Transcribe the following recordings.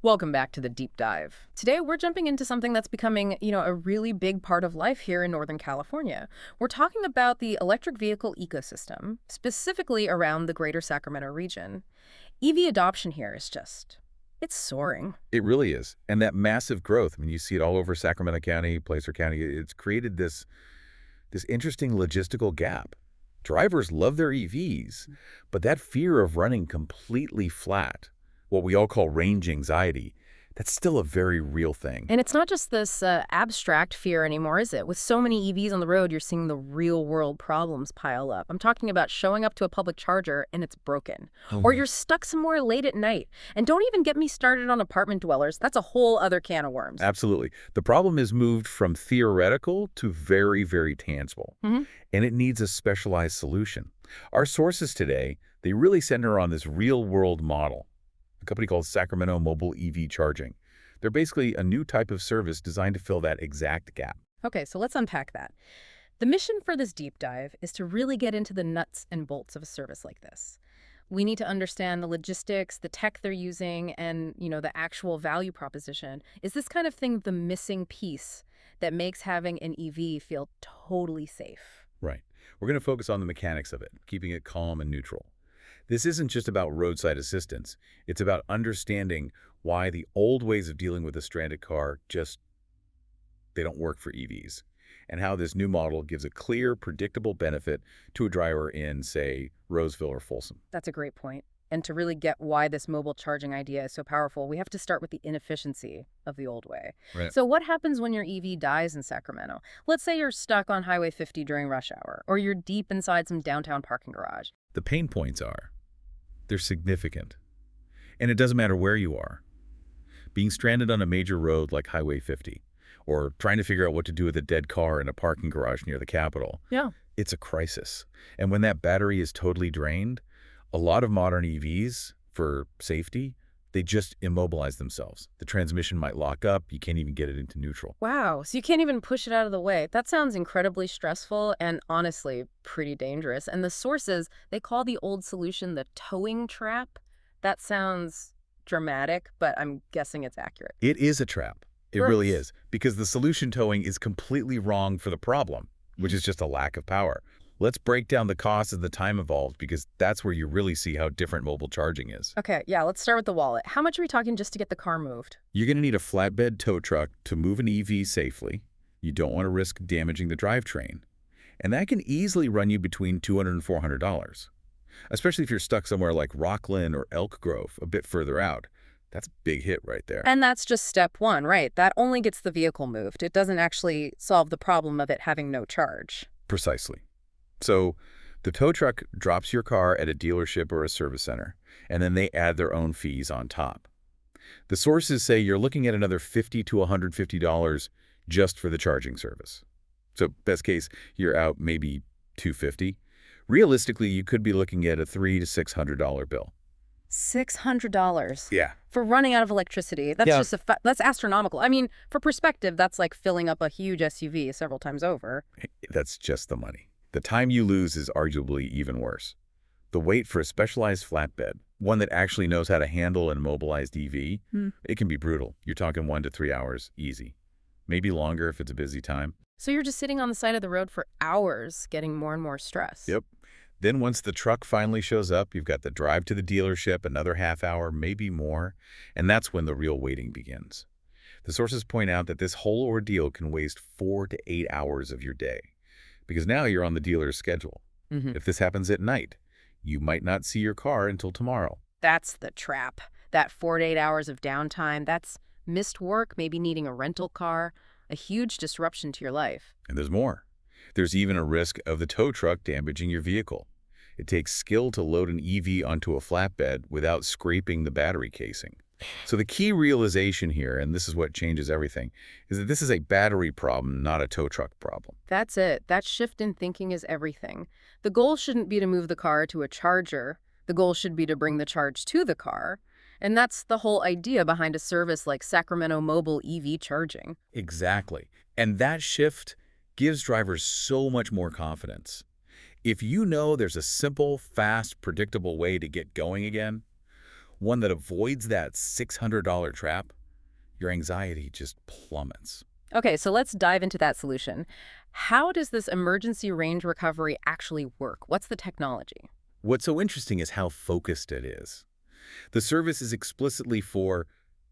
Welcome back to the deep dive. Today we're jumping into something that's becoming, a really big part of life here in Northern California. We're talking about the electric vehicle ecosystem, specifically around the greater Sacramento region. EV adoption here is it's soaring. It really is. And that massive growth, I mean, you see it all over Sacramento County, Placer County. It's created this interesting logistical gap. Drivers love their EVs, but that fear of running completely flat, what we all call range anxiety, that's still a very real thing. And it's not just this abstract fear anymore, is it? With so many EVs on the road, you're seeing the real-world problems pile up. I'm talking about showing up to a public charger and it's broken. Or you're stuck somewhere late at night. And don't even get me started on apartment dwellers. That's a whole other can of worms. Absolutely. The problem is moved from theoretical to very, very tangible. And it needs a specialized solution. Our sources today, they really center on this real-world model. A company called Sacramento Mobile EV Charging. They're basically a new type of service designed to fill that exact gap. Okay, so let's unpack that. The mission for this deep dive is to really get into the nuts and bolts of a service like this. We need to understand the logistics, the tech they're using, and, the actual value proposition. Is this kind of thing the missing piece that makes having an EV feel totally safe? Right. We're going to focus on the mechanics of it, keeping it calm and neutral. This isn't just about roadside assistance. It's about understanding why the old ways of dealing with a stranded car they don't work for EVs, and how this new model gives a clear, predictable benefit to a driver in, say, Roseville or Folsom. That's a great point. And to really get why this mobile charging idea is so powerful, we have to start with the inefficiency of the old way. Right. So what happens when your EV dies in Sacramento? Let's say you're stuck on Highway 50 during rush hour, or you're deep inside some downtown parking garage. The pain points they're significant. And it doesn't matter where you are. Being stranded on a major road like Highway 50, or trying to figure out what to do with a dead car in a parking garage near the Capitol, Yeah. it's a crisis. And when that battery is totally drained, a lot of modern EVs, for safety, they just immobilize themselves. The transmission might lock up. You can't even get it into neutral. Wow, so you can't even push it out of the way. That sounds incredibly stressful and honestly pretty dangerous. And the sources, they call the old solution the towing trap. That sounds dramatic, but I'm guessing it's accurate. It is a trap. It Gross. really is. Because the solution towing is completely wrong for the problem, which is just a lack of power. Let's break down the cost and the time involved, because that's where you really see how different mobile charging is. Okay, yeah, let's start with the wallet. How much are we talking just to get the car moved? You're going to need a flatbed tow truck to move an EV safely. You don't want to risk damaging the drivetrain. And that can easily run you between $200 and $400, especially if you're stuck somewhere like Rockland or Elk Grove, a bit further out. That's a big hit right there. And that's just step one, right? That only gets the vehicle moved. It doesn't actually solve the problem of it having no charge. Precisely. So the tow truck drops your car at a dealership or a service center, and then they add their own fees on top. The sources say you're looking at another $50 to $150 just for the charging service. So best case, you're out maybe $250. Realistically, you could be looking at a $300 to $600 bill. $600. Yeah. For running out of electricity. That's Yeah. that's astronomical. I mean, for perspective, that's like filling up a huge SUV several times over. That's just the money. The time you lose is arguably even worse. The wait for a specialized flatbed, one that actually knows how to handle an immobilized EV, it can be brutal. You're talking 1 to 3 hours, easy. Maybe longer if it's a busy time. So you're just sitting on the side of the road for hours, getting more and more stressed. Yep. Then once the truck finally shows up, you've got the drive to the dealership, another half hour, maybe more, and that's when the real waiting begins. The sources point out that this whole ordeal can waste 4 to 8 hours of your day, because now you're on the dealer's schedule. If this happens at night, you might not see your car until tomorrow. That's the trap. That 4 to 8 hours of downtime, that's missed work, maybe needing a rental car, a huge disruption to your life. And there's more. There's even a risk of the tow truck damaging your vehicle. It takes skill to load an EV onto a flatbed without scraping the battery casing. So the key realization here, and this is what changes everything, is that this is a battery problem, not a tow truck problem. That's it. That shift in thinking is everything. The goal shouldn't be to move the car to a charger. The goal should be to bring the charge to the car. And that's the whole idea behind a service like Sacramento Mobile EV Charging. Exactly. And that shift gives drivers so much more confidence. If you know there's a simple, fast, predictable way to get going again, one that avoids that $600 trap, your anxiety just plummets. Okay, so let's dive into that solution. How does this emergency range recovery actually work? What's the technology? What's so interesting is how focused it is. The service is explicitly for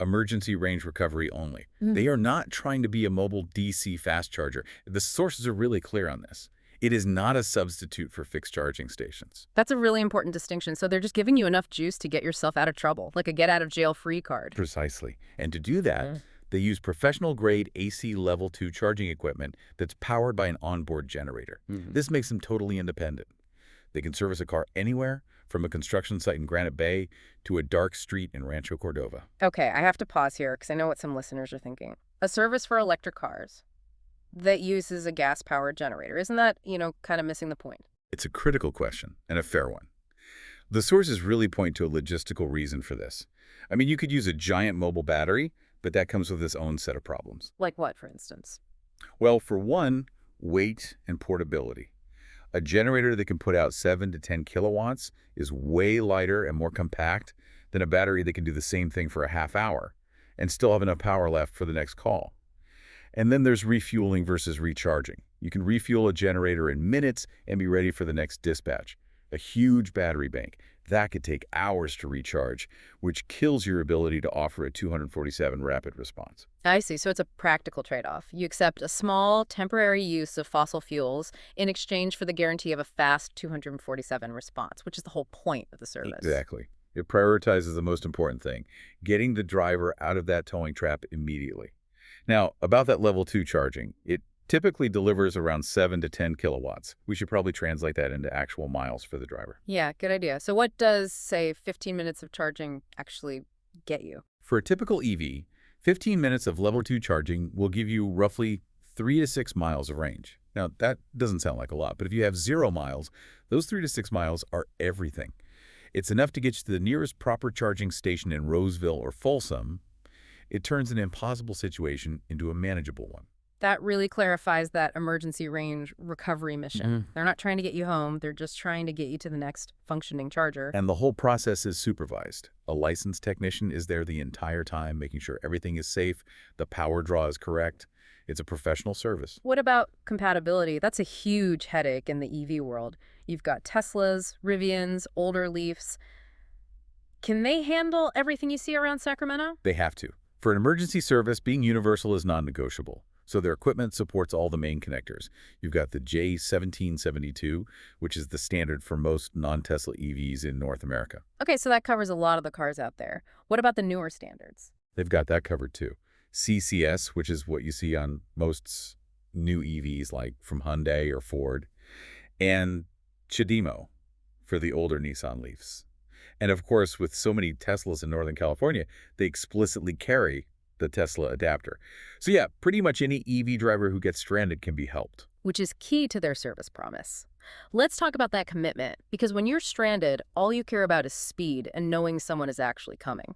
emergency range recovery only. Mm. They are not trying to be a mobile DC fast charger. The sources are really clear on this. It is not a substitute for fixed charging stations. That's a really important distinction. So they're just giving you enough juice to get yourself out of trouble, like a get out of jail free card. Precisely. And to do that, Mm. they use professional-grade AC Level 2 charging equipment that's powered by an onboard generator. Mhm. This makes them totally independent. They can service a car anywhere, from a construction site in Granite Bay to a dark street in Rancho Cordova. Okay, I have to pause here because I know what some listeners are thinking. A service for electric cars that uses a gas-powered generator. Isn't that, kind of missing the point? It's a critical question, and a fair one. The sources really point to a logistical reason for this. I mean, you could use a giant mobile battery, but that comes with its own set of problems. Like what, for instance? Well, for one, weight and portability. A generator that can put out 7 to 10 kilowatts is way lighter and more compact than a battery that can do the same thing for a half hour and still have enough power left for the next call. And then there's refueling versus recharging. You can refuel a generator in minutes and be ready for the next dispatch. A huge battery bank. That could take hours to recharge, which kills your ability to offer a 247 rapid response. I see. So it's a practical trade-off. You accept a small, temporary use of fossil fuels in exchange for the guarantee of a fast 247 response, which is the whole point of the service. Exactly. It prioritizes the most important thing, getting the driver out of that towing trap immediately. Now, about that level 2 charging, it typically delivers around 7 to 10 kilowatts. We should probably translate that into actual miles for the driver. Yeah, good idea. So what does, say, 15 minutes of charging actually get you? For a typical EV, 15 minutes of level 2 charging will give you roughly 3 to 6 miles of range. Now, that doesn't sound like a lot, but if you have 0 miles, those 3 to 6 miles are everything. It's enough to get you to the nearest proper charging station in Roseville or Folsom. It turns an impossible situation into a manageable one. That really clarifies that emergency range recovery mission. They're not trying to get you home. They're just trying to get you to the next functioning charger. And the whole process is supervised. A licensed technician is there the entire time, making sure everything is safe, the power draw is correct. It's a professional service. What about compatibility? That's a huge headache in the EV world. You've got Teslas, Rivians, older Leafs. Can they handle everything you see around Sacramento? They have to. For an emergency service, being universal is non-negotiable. So their equipment supports all the main connectors. You've got the J1772, which is the standard for most non-Tesla EVs in North America. Okay, so that covers a lot of the cars out there. What about the newer standards? They've got that covered too. CCS, which is what you see on most new EVs like from Hyundai or Ford, and CHAdeMO for the older Nissan Leafs. And of course, with so many Teslas in Northern California, they explicitly carry the Tesla adapter. So yeah, pretty much any EV driver who gets stranded can be helped. Which is key to their service promise. Let's talk about that commitment, because when you're stranded, all you care about is speed and knowing someone is actually coming.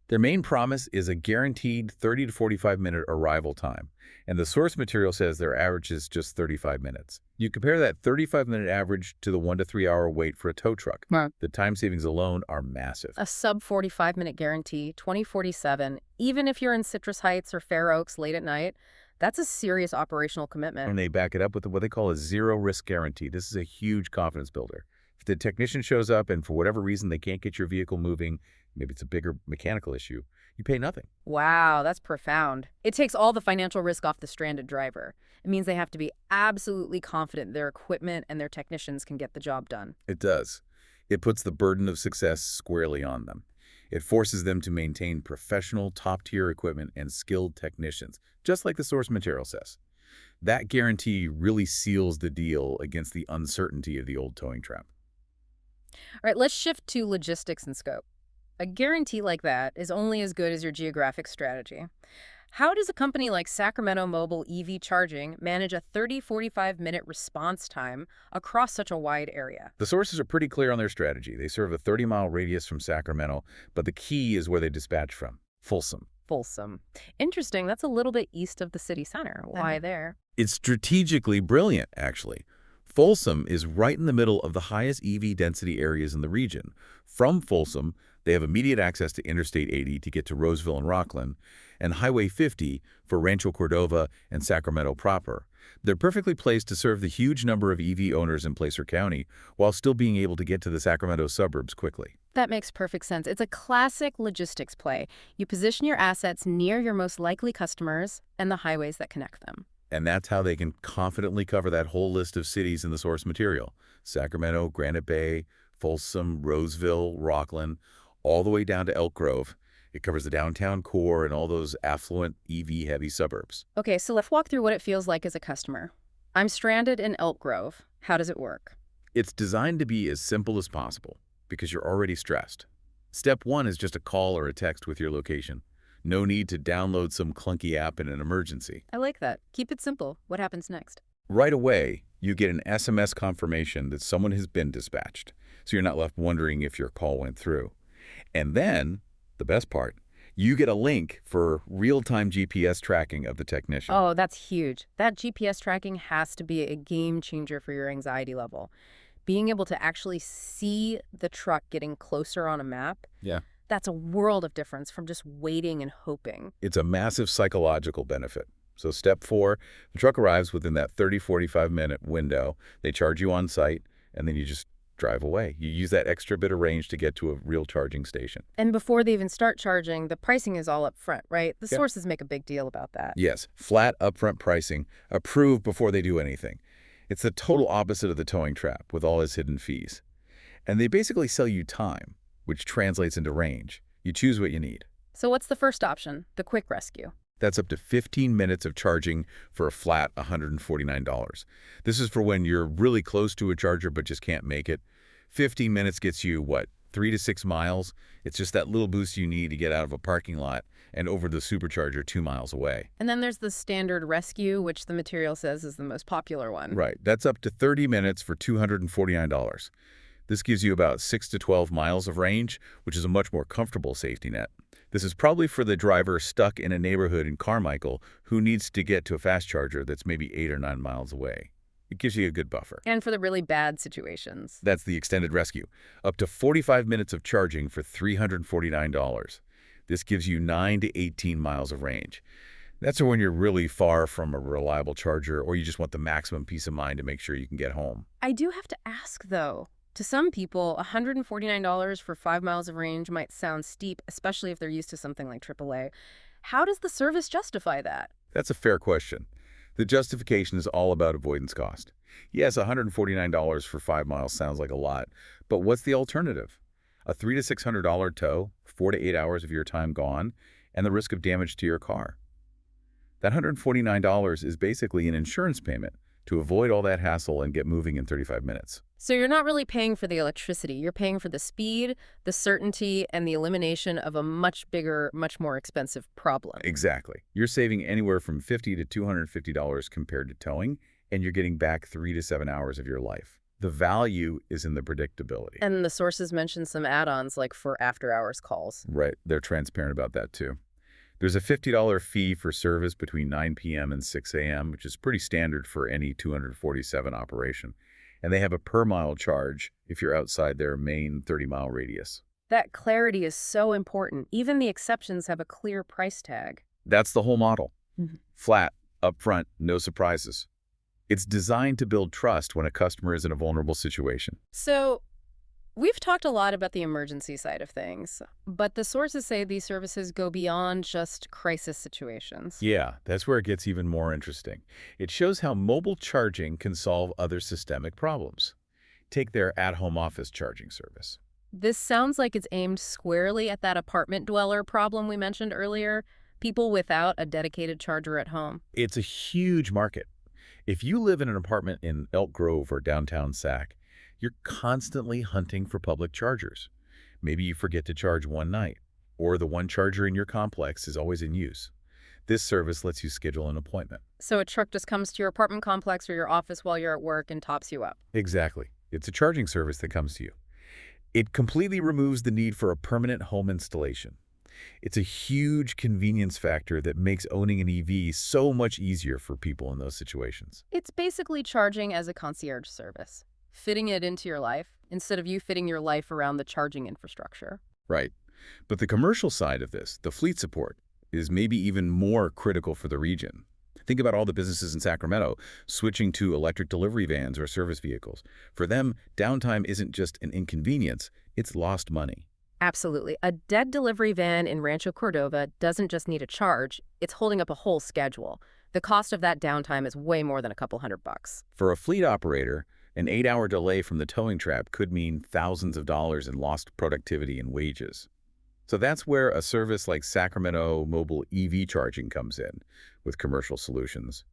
Their main promise is a guaranteed 30 to 45-minute arrival time, and the source material says their average is just 35 minutes. You compare that 35-minute average to the 1 to 3 hour wait for a tow truck. Right. The time savings alone are massive. A sub 45-minute guarantee, 2047, even if you're in Citrus Heights or Fair Oaks late at night, that's a serious operational commitment. And they back it up with what they call a zero-risk guarantee. This is a huge confidence builder. If the technician shows up and for whatever reason they can't get your vehicle moving, maybe it's a bigger mechanical issue, you pay nothing. Wow, that's profound. It takes all the financial risk off the stranded driver. It means they have to be absolutely confident their equipment and their technicians can get the job done. It does. It puts the burden of success squarely on them. It forces them to maintain professional, top-tier equipment and skilled technicians, just like the source material says. That guarantee really seals the deal against the uncertainty of the old towing trap. All right, let's shift to logistics and scope. A guarantee like that is only as good as your geographic strategy. How does a company like Sacramento Mobile EV Charging manage a 30-45-minute response time across such a wide area? The sources are pretty clear on their strategy. They serve a 30-mile radius from Sacramento, but the key is where they dispatch from, Folsom. Folsom. Interesting. That's a little bit east of the city center. Why there? It's strategically brilliant, actually. Folsom is right in the middle of the highest EV density areas in the region. From Folsom, They have immediate access to Interstate 80 to get to Roseville and Rockland, and Highway 50 for Rancho Cordova and Sacramento proper. They're perfectly placed to serve the huge number of EV owners in Placer County while still being able to get to the Sacramento suburbs quickly. That makes perfect sense. It's a classic logistics play. You position your assets near your most likely customers and the highways that connect them. And that's how they can confidently cover that whole list of cities in the source material. Sacramento, Granite Bay, Folsom, Roseville, Rockland, all the way down to Elk Grove. It covers the downtown core and all those affluent EV-heavy suburbs. Okay, so let's walk through what it feels like as a customer. I'm stranded in Elk Grove. How does it work? It's designed to be as simple as possible because you're already stressed. Step one is just a call or a text with your location. No need to download some clunky app in an emergency. I like that. Keep it simple. What happens next? Right away, you get an SMS confirmation that someone has been dispatched, so you're not left wondering if your call went through. And then, the best part, you get a link for real-time GPS tracking of the technician. Oh, that's huge. That GPS tracking has to be a game changer for your anxiety level. Being able to actually see the truck getting closer on a map, Yeah. that's a world of difference from just waiting and hoping. It's a massive psychological benefit. So step 4, the truck arrives within that 30-45-minute window. They charge you on site, and then you just drive away. You use that extra bit of range to get to a real charging station. And before they even start charging, the pricing is all up front, right? The Yeah. sources make a big deal about that. Yes, flat upfront pricing, approved before they do anything. It's the total opposite of the towing trap with all its hidden fees. And they basically sell you time, which translates into range. You choose what you need. So what's the first option? The quick rescue. That's up to 15 minutes of charging for a flat $149. This is for when you're really close to a charger but just can't make it. 15 minutes gets you, what, 3 to 6 miles? It's just that little boost you need to get out of a parking lot and over the supercharger 2 miles away. And then there's the standard rescue, which the material says is the most popular one. Right. That's up to 30 minutes for $249. This gives you about 6 to 12 miles of range, which is a much more comfortable safety net. This is probably for the driver stuck in a neighborhood in Carmichael who needs to get to a fast charger that's maybe 8 or 9 miles away. It gives you a good buffer. And for the really bad situations. That's the extended rescue. Up to 45 minutes of charging for $349. This gives you 9 to 18 miles of range. That's for when you're really far from a reliable charger or you just want the maximum peace of mind to make sure you can get home. I do have to ask, though. To some people, $149 for 5 miles of range might sound steep, especially if they're used to something like AAA. How does the service justify that? That's a fair question. The justification is all about avoidance cost. Yes, $149 for 5 miles sounds like a lot, but what's the alternative? A $300 to $600 tow, 4 to 8 hours of your time gone, and the risk of damage to your car. That $149 is basically an insurance payment to avoid all that hassle and get moving in 35 minutes. So you're not really paying for the electricity. You're paying for the speed, the certainty, and the elimination of a much bigger, much more expensive problem. Exactly. You're saving anywhere from $50 to $250 compared to towing, and you're getting back 3 to 7 hours of your life. The value is in the predictability. And the sources mention some add-ons like for after-hours calls. Right. They're transparent about that, too. There's a $50 fee for service between 9 p.m. and 6 a.m., which is pretty standard for any 247 operation. And they have a per-mile charge if you're outside their main 30-mile radius. That clarity is so important. Even the exceptions have a clear price tag. That's the whole model. Mhm. Flat, upfront, no surprises. It's designed to build trust when a customer is in a vulnerable situation. So we've talked a lot about the emergency side of things, but the sources say these services go beyond just crisis situations. Yeah, that's where it gets even more interesting. It shows how mobile charging can solve other systemic problems. Take their at-home office charging service. This sounds like it's aimed squarely at that apartment dweller problem we mentioned earlier, people without a dedicated charger at home. It's a huge market. If you live in an apartment in Elk Grove or downtown Sac, you're constantly hunting for public chargers. Maybe you forget to charge one night, or the one charger in your complex is always in use. This service lets you schedule an appointment. So a truck just comes to your apartment complex or your office while you're at work and tops you up. Exactly. It's a charging service that comes to you. It completely removes the need for a permanent home installation. It's a huge convenience factor that makes owning an EV so much easier for people in those situations. It's basically charging as a concierge service, fitting it into your life instead of you fitting your life around the charging infrastructure. Right. But the commercial side of this, the fleet support, is maybe even more critical for the region. Think about all the businesses in Sacramento switching to electric delivery vans or service vehicles. For them, downtime isn't just an inconvenience, it's lost money. Absolutely. A dead delivery van in Rancho Cordova doesn't just need a charge, it's holding up a whole schedule. The cost of that downtime is way more than a couple $100. For a fleet operator, an 8-hour delay from the towing trap could mean thousands of dollars in lost productivity and wages. So that's where a service like Sacramento Mobile EV Charging comes in with commercial solutions.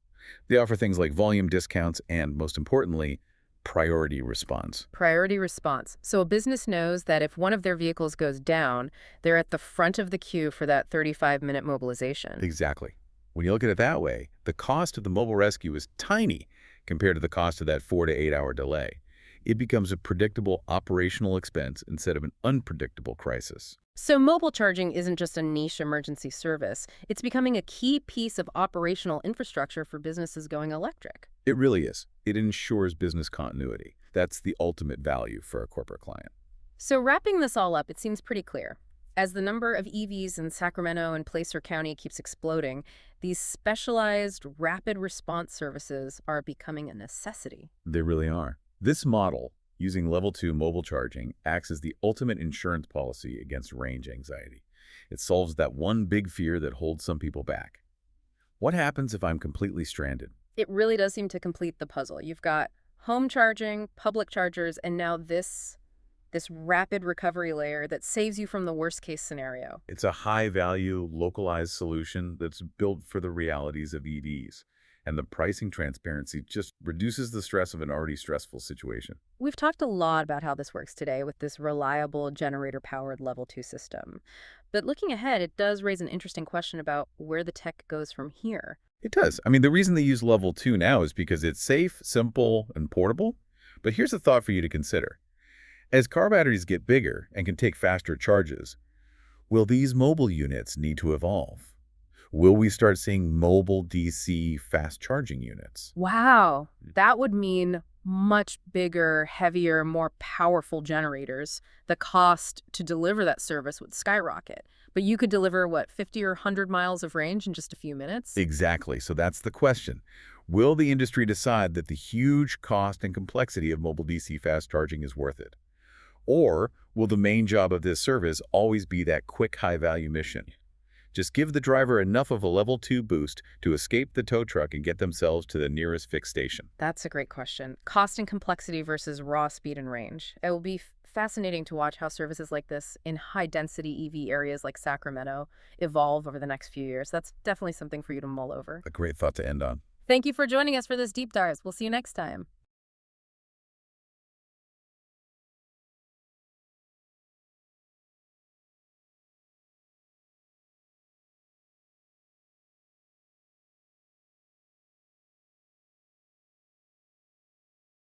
They offer things like volume discounts and, most importantly, priority response. Priority response. So a business knows that if one of their vehicles goes down, they're at the front of the queue for that 35-minute mobilization. Exactly. When you look at it that way, the cost of the mobile rescue is tiny compared to the cost of that 4 to 8-hour delay. It becomes a predictable operational expense instead of an unpredictable crisis. So mobile charging isn't just a niche emergency service. It's becoming a key piece of operational infrastructure for businesses going electric. It really is. It ensures business continuity. That's the ultimate value for a corporate client. So wrapping this all up, it seems pretty clear. As the number of EVs in Sacramento and Placer County keeps exploding, these specialized rapid response services are becoming a necessity. They really are. This model, using level 2 mobile charging, acts as the ultimate insurance policy against range anxiety. It solves that one big fear that holds some people back. What happens if I'm completely stranded? It really does seem to complete the puzzle. You've got home charging, public chargers, and now this rapid recovery layer that saves you from the worst case scenario. It's a high-value, localized solution that's built for the realities of EVs. And the pricing transparency just reduces the stress of an already stressful situation. We've talked a lot about how this works today with this reliable generator-powered Level 2 system. But looking ahead, it does raise an interesting question about where the tech goes from here. It does. I mean, the reason they use level 2 now is because it's safe, simple, and portable. But here's a thought for you to consider. As car batteries get bigger and can take faster charges, will these mobile units need to evolve? Will we start seeing mobile DC fast charging units? Wow, that would mean much bigger, heavier, more powerful generators. The cost to deliver that service would skyrocket. But you could deliver, what, 50 or 100 miles of range in just a few minutes? Exactly. So that's the question. Will the industry decide that the huge cost and complexity of mobile DC fast charging is worth it? Or will the main job of this service always be that quick, high-value mission? Just give the driver enough of a level 2 boost to escape the tow truck and get themselves to the nearest fixed station. That's a great question. Cost and complexity versus raw speed and range. It will be fascinating to watch how services like this in high-density EV areas like Sacramento evolve over the next few years. That's definitely something for you to mull over. A great thought to end on. Thank you for joining us for this deep dive. We'll see you next time.